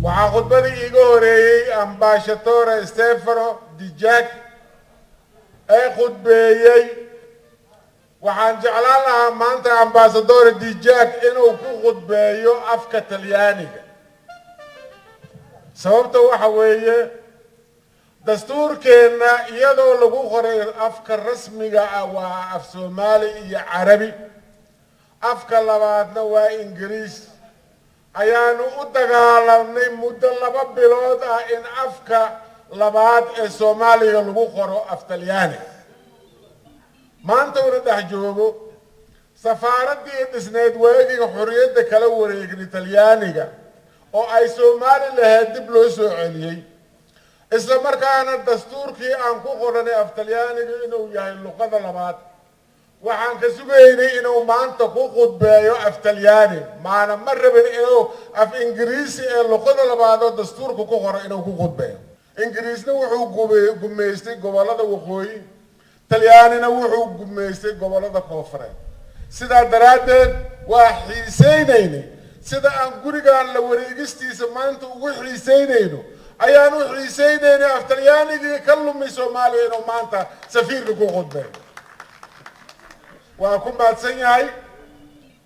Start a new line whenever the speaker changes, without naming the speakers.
وعقد بدي يقولي أمباشاتور ستيفانو ديجاك أخد بيي وعن جعلنا مانت أمباشاتور ديجاك إنه كخد بيو أفكا تلياني سببته وحوية دستور كنا يدو لغو خري أفكا رسمية أو أف سومالي عربي أفكا لبادنا وإنجليز ayaanu u dagaalamnay muddo 2 bilood ah in afka labaad ee Soomaaliga lagu qoro af Talyaani maanta uu dhex joogo safaaradii dhisneed weegiga xorriyadda kala wareegay Talyaaniga oo ay Soomaali lahayd dib loo soo celiyay isla markaana dastuurkii aan ku qoranay af Talyaaniga inuu yahay luqadda labaad waxaan ka sugaynay inuu maanta ku qudbeeyo af Talyaani maana ma rabin inuu af Ingiriisi ee luqadda labaad oo dastuurku ku qoran inuu ku qudbeeyo Ingiriisna wuxuu gumeystay gobolada waqooyi Talyaanina wuxuu gumeystay gobolada koonfureed sidaa daraadeed waa xiiseynayna sida aan gurigaan la wareegistiisa maanta ugu xiiseynayno ayaan u xiiseynayna af Talyaanigii ka lumay Soomaaliya inuu maanta safiirka ku qudbeeyo وأكون بعد سنة هاي